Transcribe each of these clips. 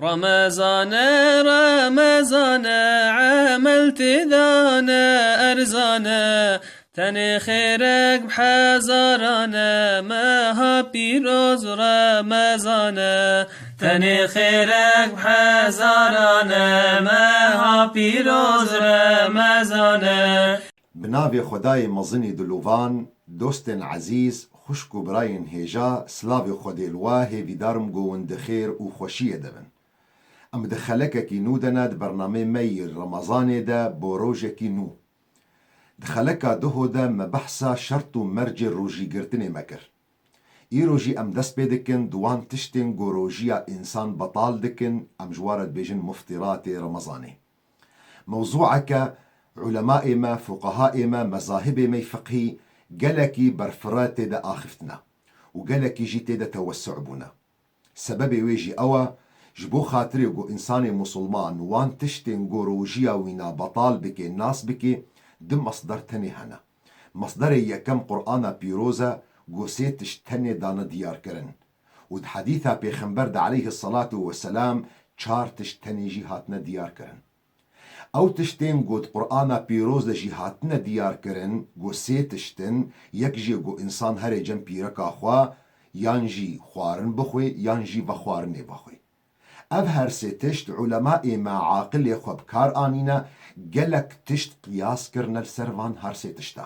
رمضان رمضان عملت ذانا أرزانا تني خيرك بحزارانا ما ها بيروز رمضانا تني خيرك بحزارانا ما ها بيروز رمضانا. بناوی خدای مزنی دلوان دوستن عزیز خوشکو براین هیجا سلاوی خودی الواه ویدارم گوند خیر و خوشیه دبن ام دخلککی نو دند برنامه می رمضان ده بروجکی نو دخلکا دهو ده مبحثا شرط و مرج روجی گرتنی مکر ای روجی ام دست بیدکن دوان تشتن گو روجیا انسان بطال دکن ام جوارد بیجن مفطرات رمضاني موضوعك علماء ما فقهاء ما مذاهب ما فقهي قالكي برفرات دا آخفتنا وقالكي جيت دا توسع بنا سبب ويجي أوا جبو خاطري جو إنسان مسلمان وان تشتن جو روجيا وينا بطال بكي الناس بكي دم مصدر تاني هنا مصدر يكم قرآن بيروزا جو سيتش تاني دانا ديار كرن ود حديثا بيخنبر دا عليه الصلاة والسلام چارتش تاني جيهاتنا ديار كرن او تشتين گوت قرآن پیروز لجی هاتنه دیار کرن گو سی تشتن یک جی گو انسان هر جن پیرکا خوا یان جی خوارن بخوی یان جی بخوارن بخوی اف هر سی تشت علماء ما عاقل خو بکار آنینا گلک تشت قیاس کرن السروان هر سی تشتا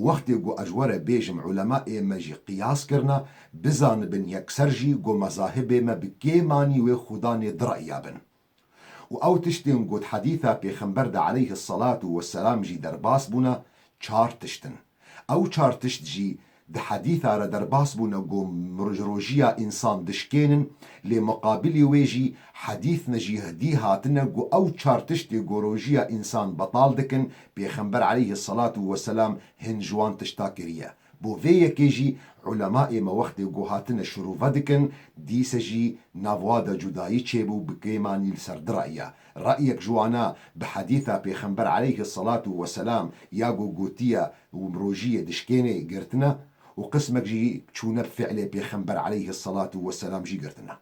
وقتی گو اجوار بیجم علماء ما جی قیاس کرنا بزان بن یکسر جی گو مذاهب ما بکی مانی و خدان درعیابن و او تشتن قد حديثا بيخنبر دا عليه الصلاة والسلام جي درباس بونا چار تشتن او چار تشت جي دا حديثا را درباس بونا قو مرجروجيا انسان دشكينن لمقابل ويجي حديث نجي هدي هاتنا قو او چار تشت قو روجيا انسان بطال دكن بيخنبر عليه الصلاة والسلام هنجوان تشتاكريا بو في كيجي علماء ما وقت گو هاتن شروع دکن دیس جی نواد جدایی چیبو بکیمانی لسرد رأيك جوانا بحديثة بيخنبر عليه الصلاة والسلام ياغو قوتيا ومروجية دشكيني قرتنا وقسمك جي تشونا بفعل بيخنبر عليه الصلاة والسلام جي قرتنا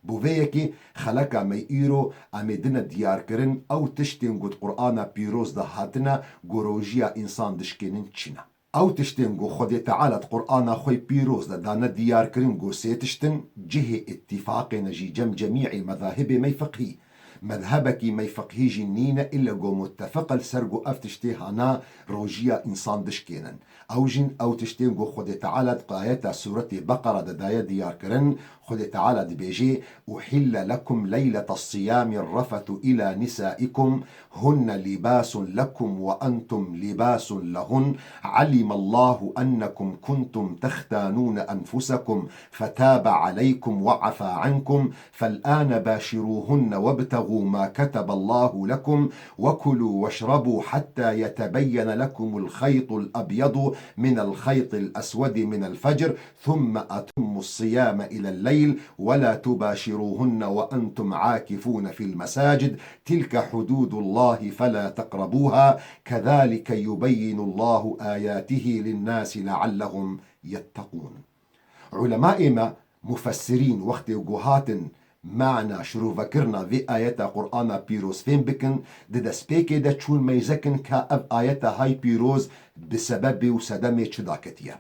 بوفيكي خلقا ميئيرو امدنا ديار كرن او تشتين قد قرآن بيروز ده هاتنا قروجيا انسان دشكينن تشينا او تشتن گو خود تعالى قرآن خوي بيروز دانا ديار كرن گو سيتشتن جه اتفاق نجي جميع مذاهب مي فقهي مذهبك مي فقهي جنين إلا جو متفق السرقو افتشتي هانا روجيا إنسان دشكينن أو جن أو تشتين جو خود تعالى قاية سورة بقرة دايا ديار كرن خود تعالى دبيجي أحل لكم ليلة الصيام الرفث إلى نسائكم هن لباس لكم وأنتم لباس لهن علم الله أنكم كنتم تختانون أنفسكم فتاب عليكم وعفى عنكم فالآن باشروهن وابتغوا ما كتب الله لكم وكلوا واشربوا حتى يتبين لكم الخيط الأبيض من الخيط الأسود من الفجر ثم أتموا الصيام إلى الليل ولا تباشروهن وأنتم عاكفون في المساجد تلك حدود الله فلا تقربوها كذلك يبين الله آياته للناس لعلهم يتقون علماء ما مفسرين وقت وجوهات معنى شروع فكرنا في آيات قرآن بيروز فين بكن دد سبيكي دا تشون ميزكن كأب آيات هاي بيروز بسبب وسدمي چداكتيا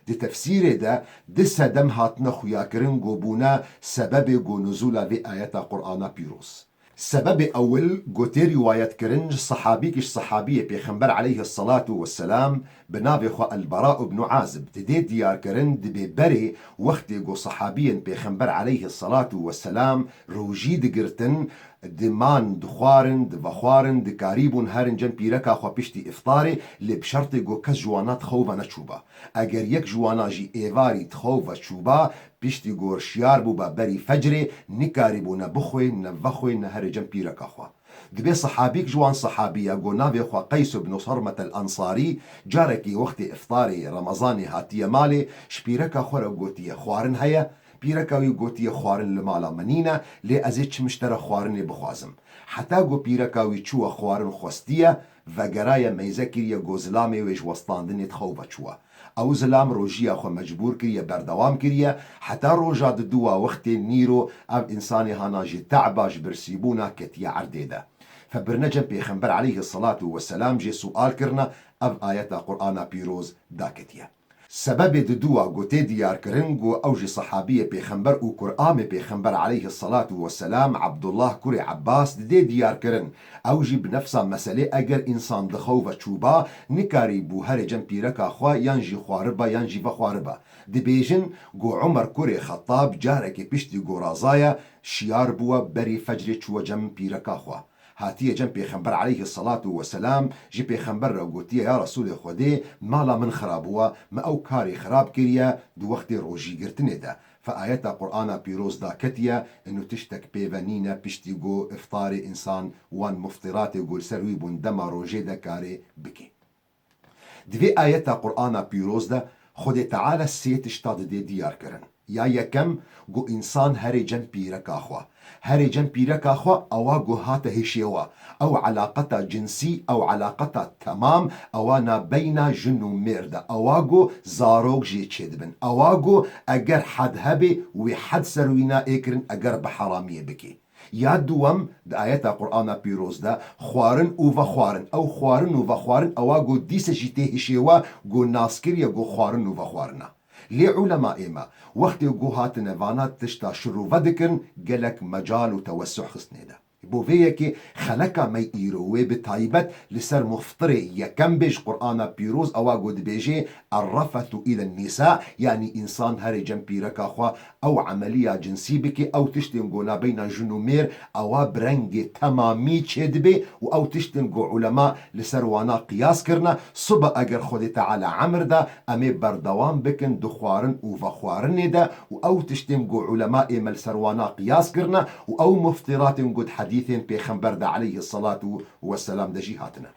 دي تفسير ده دي سدم هاتنا خويا كرن بونا سبب جو نزول في آيات قرآن بيروز سبب أول قوتي رواية كرنج صحابي كش صحابية بيخنبر عليه الصلاة والسلام بنابي خو البراء بن عازب تدي ديار كرن دي بري وقت جو صحابيا بيخنبر عليه الصلاة والسلام روجي دقرتن دمان دخوارن دفخوارن دكاريبون هارن جن بيركا خو بيشتي افطاري لبشرط جو كز جوانات خوفا نتشوبا اگر يك جوانا جي ايواري تخوفا تشوبا بيشتي گور شيار بوبا بري فجري نكاريبو نبخوي نفخوي نهر جن بيركا خو دبي صحابيك جوان صحابية جو نافي خو قيس بن صرمة الأنصاري جاركي وقت إفطاري رمضاني هاتية مالي شبيركا خورا قوتية خوارن هيا بيركاوي قوتية خوارن لمالا منينة لي أزيتش مشترى خوارن بخوازم حتى جو بيركاوي چوه خوارن خوستية وگرايا ميزكيريا جو زلامي ويج وستاندن تخوفا چوه او زلام روجيا خو مجبور كريا بردوام كريا حتى روجا ددوا وقت نيرو اب انساني هاناجي تعباش برسيبونا كتيا عرديدا فبرنجم بيخنبر عليه الصلاة والسلام جي سؤال كرنا اب آيات قرآن بيروز داكتيا سبب ددوا قوتي ديار كرنجو اوجي صحابية بيخنبر و قرآن بيخنبر عليه الصلاة والسلام عبد الله كوري عباس دي ديار كرن اوجي بنفسا مسألة اگر انسان دخوفة چوبا نكاري بو هر جنبيركا خوا ينجي خواربا ينجي بخواربا دي بيجن قو عمر كوري خطاب جاركي بشتي قو رازايا شيار بوا بري فجر چوا جنبيركا خوا هاتيه جنب پیغمبر عليه الصلاة والسلام جي پیغمبر را گوتيه يا رسول خودي مالا من خرابوا ما او كاري خراب كريا دو وقت روجي گرتنه ده فآيات قرآن بيروز دا كتيا انو تشتك بيفانينا بشتيقو افطار انسان وان مفطرات يقول سروي بندما روجي دا كاري بكي دوی آيات قرآن بيروز دا خود تعالى سيت اشتاد دي ديار کرن یا یکم گو انسان هر جن پیرکا خوا هر جن پیرکا خوا اوا گو هات هشیوا او علاقتا جنسي او علاقتا تمام اوانا بين جن و مرد اواگو زاروگ جي چدبن اواگو اگر حد هبي و حد سروينا اكرن اگر بحرامية بكي یا دوم د آیت قرآن پیروز ده خوارن او و خوارن او خوارن او و خوارن اواگو دیس جیته هشیوا گو ناسکریا گو خوارن او و خوارنا لي علماء ما وقت يقوهات نفانات تشتا شروع ذكرن قالك مجال وتوسع خصنيدا بوفيكي خلقا مي إيروي بتايبت لسر مفطري يكم بيج قرآن بيروز أو قد بيجي الرفث إلى النساء يعني إنسان هاري جنبي ركاخوا أو عملية جنسي بكي أو تشتنقو بين جنومير أو برنج تمامي تشدبي أو تشتنقو علماء لسر وانا قياس كرنا صبا أجر خود تعالى عمر دا أمي بردوام بكن دخوارن وفخوارن دا أو تشتنقو علماء مل سروانا قياس كرنا أو مفطرات قد حديث پیغمبر دا عليه الصلاة والسلام دا جهاتنا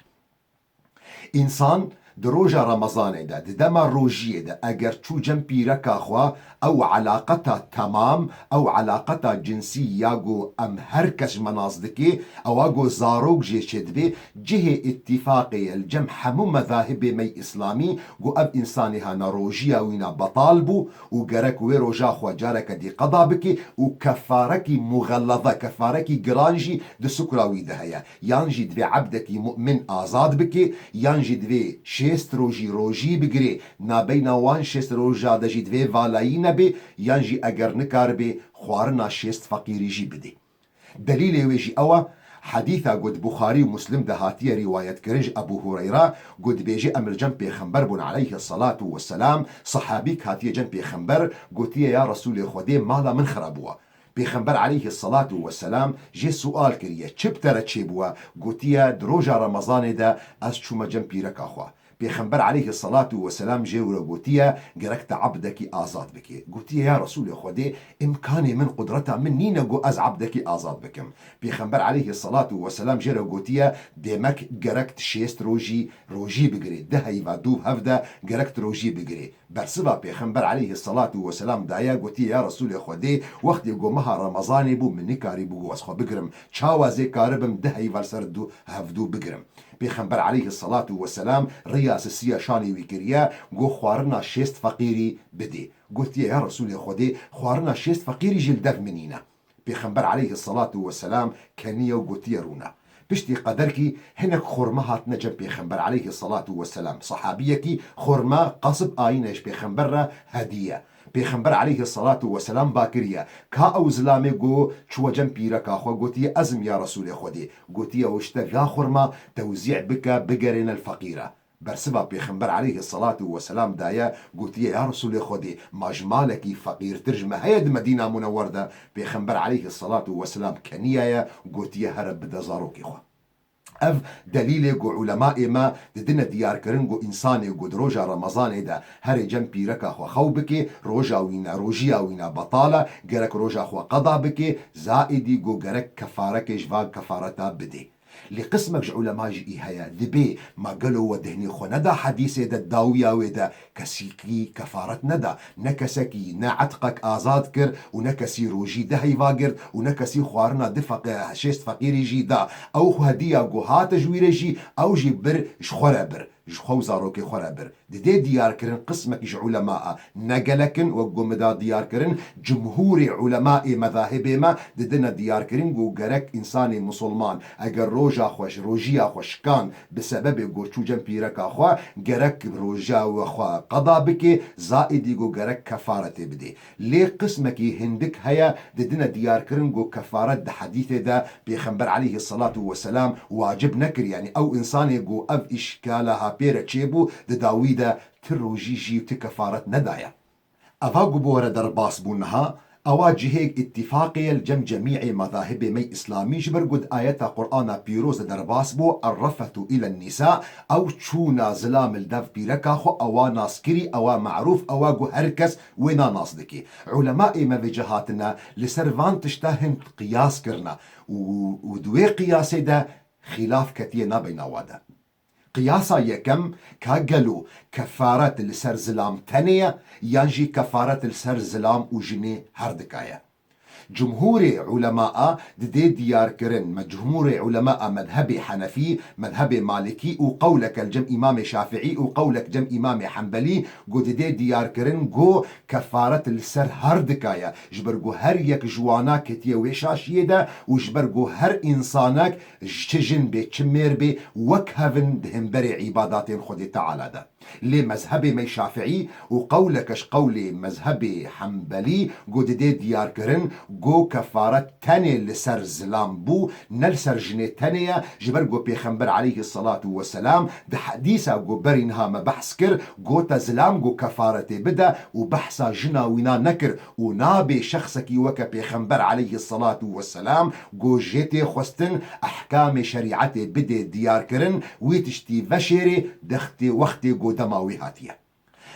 انسان دروجا رمضان دا دما روجيه دا اگر چو جنبي ركاخوا او علاقتا تمام او علاقتا جنسي ياغو ام هركش منازدكي او اغو زاروك جي شدبي جه اتفاقي الجم حمو مذاهب مي اسلامي غو اب انساني هانا روجيا وينا بطالبو وغرك وي روجا خوا جارك دي قضا بكي وكفاركي مغلظة كفاركي جرانجي دي سكراوي دهيا يانجي دبي عبدك مؤمن آزاد بكي يانجي دبي شست روجي بگری نابینا وان شست روجا دجی دوی والایی نبی یانجی اگر نکار بی خوارنا شست فقیری جی بدی دلیل ویجی اوا حديثا قد بخاري ومسلم دهاتية رواية كرنج أبو هريرة قد بيجي أمر جنب بيخنبر بن عليه الصلاة والسلام صحابيك هاتية جنب بيخنبر قلت يا رسول خدي مالا من خرابوا بيخنبر عليه الصلاة والسلام جي سؤال كريه چبتر چيبوا قلت يا دروجا رمضان دا از چوما جنب بيرك أخوا بيخنبر عليه الصلاة والسلام جيورا قوتيا قركت عبدك آزاد بك قوتيا يا رسول خدي إمكاني من قدرتها مني نقو أز عبدك آزاد بكم بيخنبر عليه الصلاة والسلام جيورا قوتيا ديمك قركت شيست روجي بقري دهي فادوب هفدا قركت روجي بقري برسبا بيخنبر عليه الصلاة والسلام دايا قوتيا يا رسول خدي وقت يقو مها رمضاني بو مني كاري بو واسخو بقرم چاوازي كاربم دهي فالسردو هفدو بقرم بيخنبر عليه الصلاة والسلام رياس السيا شاني ويكريا قو خوارنا شيست فقيري بدي قلت يا رسول خدي خوارنا شيست فقيري جلدك منينا بيخنبر عليه الصلاة والسلام كانيا وقلت رونا بشتي قدركي هناك خورما هات نجم بيخنبر عليه الصلاة والسلام صحابيكي خورما قصب آينش بيخنبر هدية بيخنبر عليه الصلاة والسلام باكريا كا او زلامي قو چو جنبي ركا خو قوتي ازم يا رسول خودي قوتي واشتغا خورما توزيع بك بقرين الفقيرة برسبا بيخنبر عليه الصلاة والسلام دايا قوتي يا رسول خودي ماجمالكي فقير ترجمة هيد مدينة منوردة بيخنبر عليه الصلاة والسلام كنيايا قوتي هرب بدزاروكي خو اف دلیل گو علماء ما ددنا دیار کرن گو انسان گو روجا رمضان دا هر جنبی رکا خو خو بکی روجا وینا روجیا وینا بطاله گرک روجا خو قضا بکی زائدی گو گرک کفارک جواب کفارتا بدی لقسمك علماء جي هيا ذبي ما قالوا ودهني خو ندا حديث دا الداوية ودا كسيكي كفارت ندا نكسكي نعتقك آزاد كر ونكسي روجي دهي واقر ونكسي خوارنا دفق شيست فقيري جي دا او هدية قوهات جويري جي او جي بر شخورة بر جخو زاروكي خرابر دي ديار كرن قسمك إج علماء نقلكن وقوم دا ديار كرن جمهور علماء مذاهب ما ددنا ديار كرن قو قرك إنساني مسلمان اگر روجا خوش روجيا خوش كان بسبب قو چو جنبيرك أخوا قرك روجا وخوا قضا بك زائد قو قرك كفارة بدي ليه قسمك هندك هيا ددنا ديار كرن قو كفارة دا حديث دا بيخنبر عليه الصلاة والسلام واجب نكر يعني او انساني قو اف اشكالها بيرا تشيبو داويدا تروجي جي تكفارة ندايا افاقو بورا درباس بونها اواجهيك اتفاقية الجم جميع مذاهب مي اسلامي جبر قد آيات قرآن بيروز درباس بو الرفث الى النساء او چونا زلام الدف بيركاخو اوا ناسكري اوا معروف اوا قو هركس وينا ناصدكي علماء ما بجهاتنا لسرفان تشتهن قياس كرنا ودوي قياسي دا خلاف كتير نابينا وادا قياسا يكم كاقلو كفارة السر زلام تانية ينجي كفارة السر زلام وجني هردكايا جمهور علماء دي ديار كرن جمهور علماء مذهبي حنفي مذهبي مالكي وقولك الجم إمام شافعي وقولك جم إمام حنبلي قو دي ديار كرن قو كفارة السر هردكايا جبرقو هر يك جوانا كتيا ويشاش يدا وجبرقو هر إنسانك جتجن بي تشمير بي وكهفن دهم بري عبادات خدي تعالى دا لمذهبي مي شافعي وقولكش قولي مذهبي حنبلي قو دي ديار كرن قو كفارة تاني لسر زلام بو نلسر جني تانية جبر قو بيخنبر عليه الصلاة والسلام بحديثة قو برينها ما بحث كر قو تزلام قو كفارة بدا وبحثا جنا وينا نكر ونابي شخصك وكا بيخنبر عليه الصلاة والسلام قو جيتي خستن أحكام شريعتي بدي ديار كرن ويتشتي فشيري دختي وقتي قو دماوي هاتية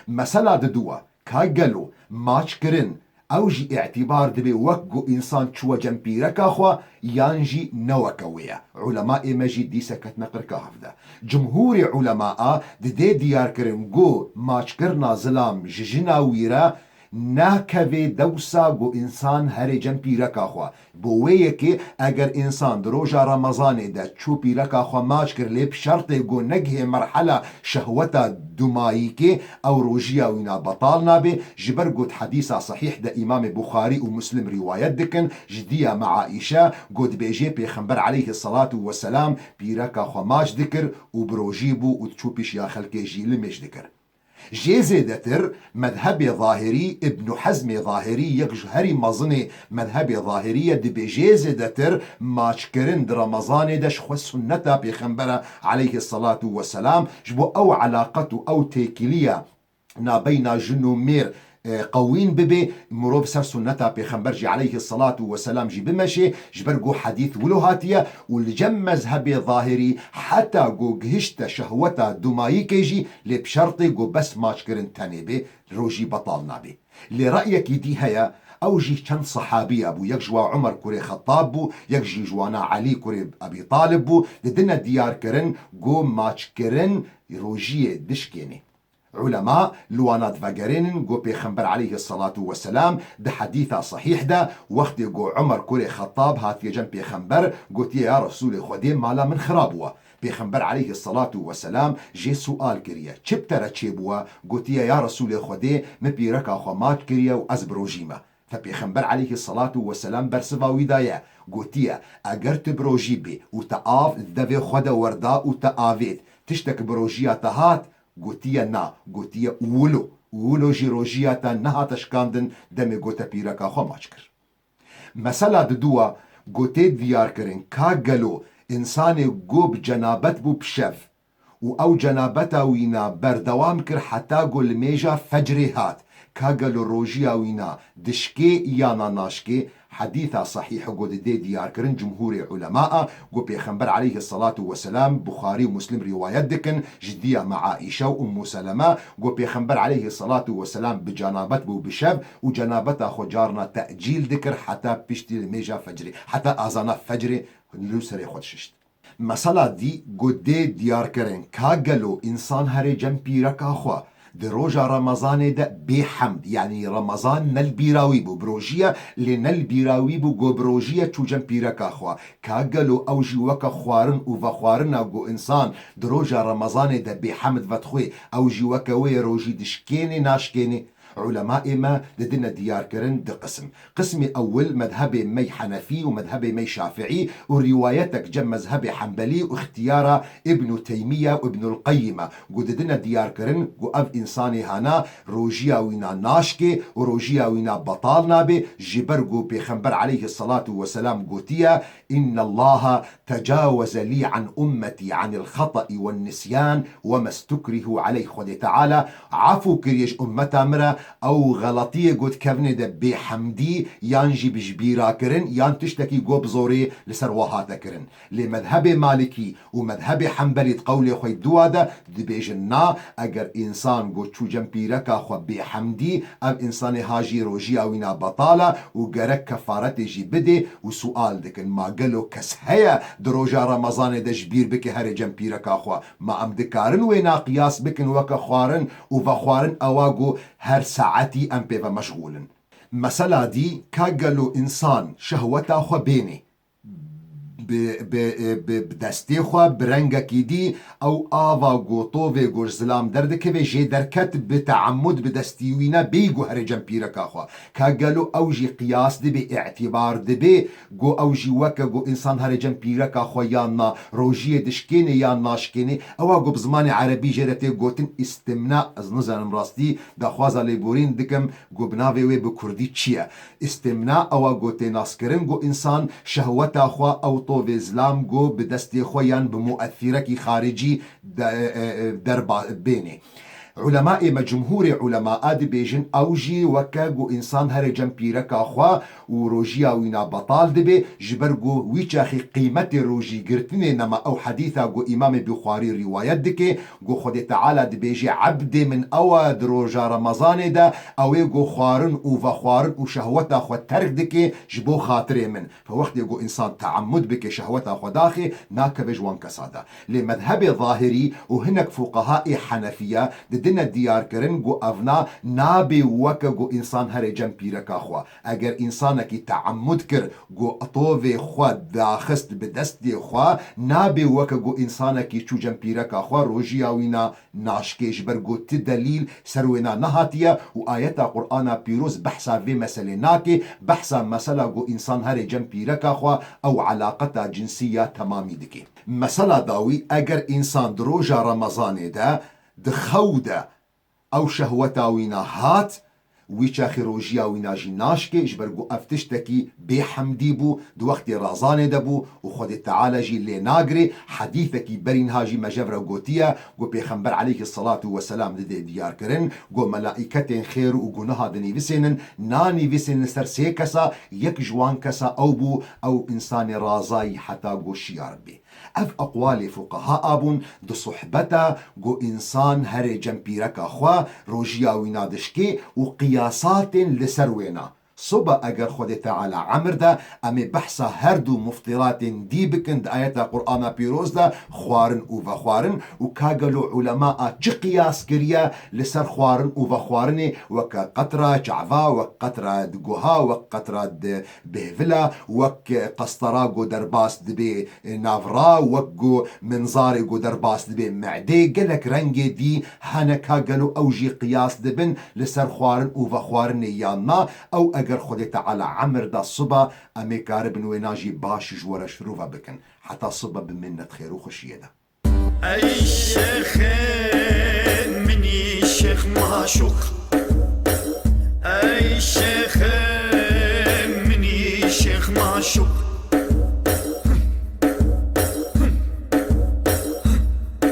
مسألة دوا كاقلو ماش كرن اوجي اعتبار دبي وقو انسان چوا جنبيرك اخوا يانجي نوكوية علماء مجي دي سكت نقر كهفده جمهور علماء دي ديار كرن قو ماش كرنا زلام ججنا ويرا ناكوي دوسا قو انسان هري جنبي ركا خوا بوويه كي اگر انسان دروجا رمضان دا چوبي ركا خوا ماش كر لب شرط قو نگه مرحلة شهوتا دمائي كي او روجيا وينا بطالنا بي جبر قد حديثة صحيح دا امام بخاري ومسلم روايات دكن جدية مع عائشة قد بيجي بيخنبر عليه الصلاة والسلام بيركا خوا ماش دكر وبروجيبو وتشوبيش يا خلقي جي لمش دكر جيزي دتر مذهبي ظاهري ابن حزم ظاهري يجهري مظني مذهبي ظاهرية دي جيزي دتر ماشكرن رمضان دش خو سنتا بيخنبرة عليه الصلاة والسلام جبو او علاقته او تيكيلية نابينا جنو مير قوين ببي مروب سر سنتا بيخنبرجي عليه الصلاة والسلام جي بمشي جبرقو حديث ولوهاتيا والجم مذهبي ظاهري حتى قو قهشت شهوتا دمائي كيجي لبشرطي قو بس ماشكرن تاني بي روجي بطالنا بي لرأيك دي هيا اوجي چند صحابي ابو يكجوا عمر كوري خطاب بو يكجي جوانا علي كوري ابي طالب بو لدنا ديار كرن قو ماشكرن روجي دشكيني علماء لوانات فاقرين قو بيخنبر عليه الصلاة والسلام ده حديثة صحيح ده وقت قو عمر كوري خطاب هات يجن بيخنبر قوتي يا رسول خديم مالا من خرابوا بيخنبر عليه الصلاة والسلام جي سؤال كريا چبترا چيبوا قوتي يا رسول خديم مبيركا خمات كريا وازبروجيما فبيخنبر عليه الصلاة والسلام برسفا ويدايا قوتي اگر تبروجي بي وتقاف ذبي خدا وردا وتقافيت تشتك بروجيا تهات قوتيا نا قوتيا ولو جيروجياتا نها تشكاندن دمي قوتا بيركا خو ماچكر مسألة دوا قوتي ديار كرن كاقلو انساني قوب جنابت بو بشف او جنابتا وينا بردوام كر حتى قول ميجا فجري هات كاقلو روجيا وينا دشكي يانا ناشكي حديثة صحيح قد دي ديار كرن جمهور علماء قو بيخنبر عليه الصلاة والسلام بخاري ومسلم روايات دكن جدية مع عائشة وأم سلمة قو بيخنبر عليه الصلاة والسلام بجنابت بو بشب وجنابت أخو جارنا تأجيل ذكر حتى بيشتي الميجا فجري حتى أذان فجري لسري خود ششت مسألة دي قد دي ديار كرن كاقلو إنسان هري جنبي ركا خوا دروجا رمضان ده بحمد يعني رمضان نل بيراوي بو بروجيا لنل بيراوي بو جو بروجيا چو جنبيرك اخوا كاقلو اوجي وكا خوارن وفخوارن جو انسان دروجا رمضان ده بحمد فتخوي اوجي وكا وي روجي دشكيني ناشكيني علماء ما ددنا ديار كرن دي قسم أول مذهبي مي حنفي ومذهبي مي شافعي وروايتك جم مذهبي حنبلي واختيار ابن تيمية وابن القيمة قددنا ديار كرن قو أف إنساني هانا روجيا وينا ناشكي وروجيا وينا بطالنا بي جبرقو بيخنبر عليه الصلاة والسلام قوتيا إن الله تجاوز لي عن أمتي عن الخطأ والنسيان وما استكره عليه خد تعالى عفو كريش أمتا مرة او غلطيه قد كفني ده بحمدي يانجي بجبيرا كرن يان تشتكي قو بزوري لسرواهاتا كرن لمذهب مالكي ومذهب حنبلي تقولي خوي دوادا دي بيجنا اگر انسان قد شو جنبيركا خو بحمدي اب انسان هاجي روجي اوينا بطالة وقرك كفارتي جي بدي وسؤال دكن ما قالو كسهيا دروجا رمضان ده جبير بك هاري جنبيركا خو ما ام دكارن وينا قياس بكن وكا خوارن وفخوارن اواقو هر ساعتي ام بيبا مشغولن مسألة دي كاقلو انسان شهوتا خو بيني بدستی خو برنگا کی دی او آوا گوتو و گرزلام درد که جه درکت بتعمد بدستیوینا بیگو هر جنبیرکا خو کاگلو او جی قیاس دی به اعتبار دی به گو او جی وکا گو انسان هر جنبیرکا خو یانا روجی دشکینه یا ناشکینه او گو بزمان عربی جرته گوتن استمناء از نظرم راستی دا خوازا لیبورین دکم گو بناوی و بکردی چیه استمناء او گوته ناسکرن گو انسان شهوتا خو او طو اسلام جو بدستي خويان بمؤثرك خارجي دربا بيني علماء ما جمهور علماء دي بيجن اوجي وكاغو انسان هر جنبيرك اخوا وروجيا وينا بطال دبي جبرغو ويچاخي قيمه روجي قرتني نما او حديثا جو امام بخاري روايات دكي جو خد تعالى دي بيجي عبد من اواد روجا رمضان ده او جو خوارن وفخوارن وشهوته اخو ترك دكي جبو خاطري من فوقت جو انسان تعمد بك شهوته اخو داخي ناكبج وان كساده لمذهب ظاهري وهناك فقهاء حنفيه دنا ديار كرن جو افنا نابي وكا جو انسان هر جنبيركا خو اگر انسانك تعمد كر جو اطوفي خو داخست بدستي خو نابي وكا جو انسانك چو جنبيركا خو روجيا وينا ناشكيش برغو تدليل سروينا نهاتيا وايات قرآن بيروز بحثا في مسلناكي بحثا مسألة جو انسان هر جنبيركا خو او علاقتا جنسية تمامي دكي مسألة داوي اگر انسان دروجا رمضان ده دخوده او شهوتا وينا هات ويچاخي روجيا وينا جناشكي جبرقو افتشتكي بحمدي بو دو وقت رازان دبو وخد تعالى جي اللي ناقري حديثكي برين هاجي مجفرة قوتيا قو بيخنبر عليه الصلاة والسلام دي ديار كرن قو ملائكتين خير وقو نهادني فيسنن ناني فيسنن سرسي كسا يك جوان كسا او بو او انسان رازاي حتى قو شيار بي اف اقوال فقهاء ابون دو صحبتا جو انسان هر جنبيركا خوا روجيا وينا دشكي وقياسات لسروينا صبا اگر خود تعالى عمر ده امي بحثا هردو مفطرات دي بكند آيات قرآن بيروز ده خوارن وفخوارن وكاقلو علماء چه قياس كريا لسر خوارن وفخوارن وكا قطرة جعفا وقطرة دقوها وقطرة بهفلا وك قسطرة قو درباس دبي نافرا وكو منظار قو درباس دبي معدي قلك رنجي دي هانا كاقلو اوجي قياس دبن لسر خوارن وفخوارن يانا او اگر خود تعالى عمر دا الصبا امي كاربن ويناجي باش جورا شروفا بكن حتى الصبا بمنة خير وخشية دا اي شيخ مني شيخ معشوق اي شيخ مني شيخ معشوق